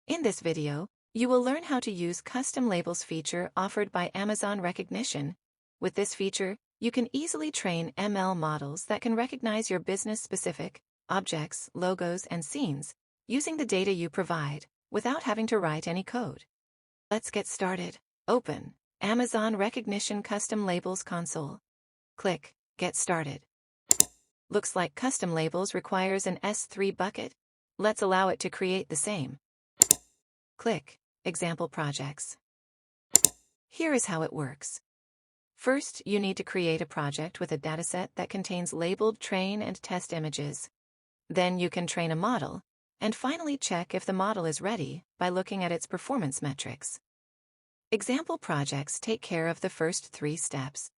In this video, you will learn how to use custom labels feature offered by Amazon Rekognition. With this feature, you can easily train ML models that can recognize your business-specific objects, logos, and scenes using the data you provide without having to write any code. Let's get started. Open Amazon Rekognition Custom Labels console. Click Get Started. Looks like custom labels requires an S3 bucket. Let's allow it to create the same. Click Example Projects. Here is how it works. First, you need to create a project with a dataset that contains labeled train and test images. Then you can train a model, and finally check if the model is ready by looking at its performance metrics. Example projects take care of the first 3 steps.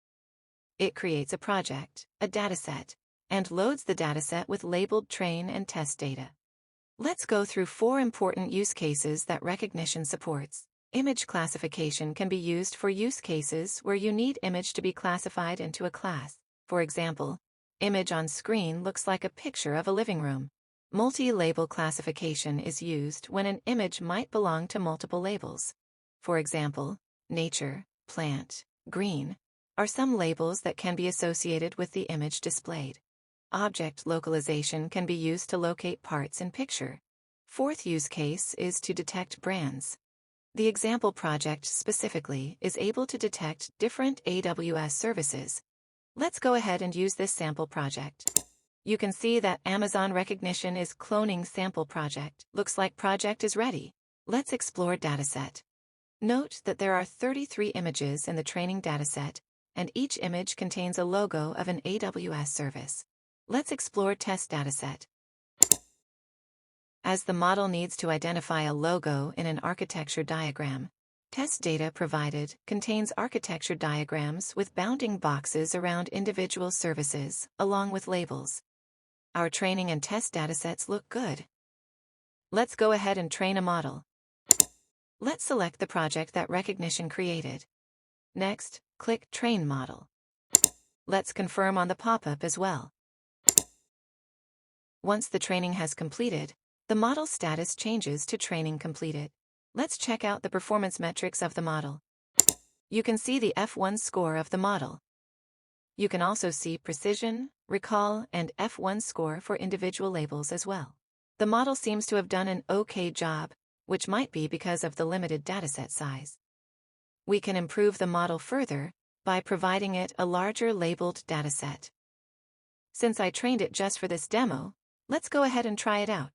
It creates a project, a dataset, and loads the dataset with labeled train and test data. Let's go through 4 important use cases that Rekognition supports. Image classification can be used for use cases where you need image to be classified into a class. For example, image on screen looks like a picture of a living room. Multi-label classification is used when an image might belong to multiple labels. For example, nature, plant, green are some labels that can be associated with the image displayed. Object localization can be used to locate parts in picture. 4th use case is to detect brands. The example project specifically is able to detect different AWS services. Let's go ahead and use this sample project. You can see that Amazon Rekognition is cloning sample project. Looks like project is ready. Let's explore dataset. Note that there are 33 images in the training dataset, and each image contains a logo of an AWS service. Let's explore test dataset. As the model needs to identify a logo in an architecture diagram, test data provided contains architecture diagrams with bounding boxes around individual services, along with labels. Our training and test datasets look good. Let's go ahead and train a model. Let's select the project that Rekognition created. Next, click Train Model. Let's confirm on the pop-up as well. Once the training has completed, the model status changes to Training Completed. Let's check out the performance metrics of the model. You can see the F1 score of the model. You can also see precision, recall, and F1 score for individual labels as well. The model seems to have done an okay job, which might be because of the limited dataset size. We can improve the model further by providing it a larger labeled dataset. Since I trained it just for this demo, let's go ahead and try it out.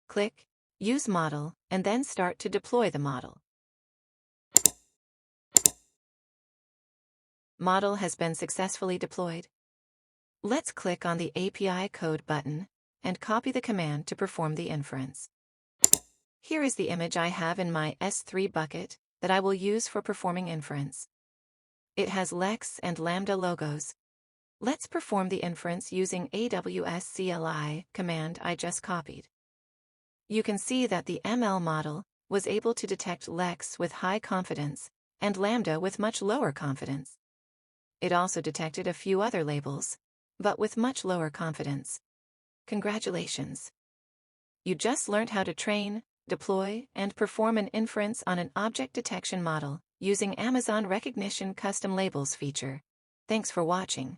Click Use Model, and then start to deploy the model. Model has been successfully deployed. Let's click on the API code button and copy the command to perform the inference. Here is the image I have in my S3 bucket that I will use for performing inference. It has Lex and Lambda logos. Let's perform the inference using AWS CLI command I just copied. You can see that the ML model was able to detect Lex with high confidence and Lambda with much lower confidence. It also detected a few other labels, but with much lower confidence. Congratulations! You just learned how to train, deploy, and perform an inference on an object detection model using Amazon Rekognition Custom Labels feature. Thanks for watching.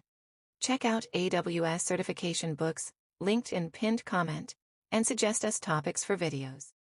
Check out AWS certification books linked in pinned comment and suggest us topics for videos.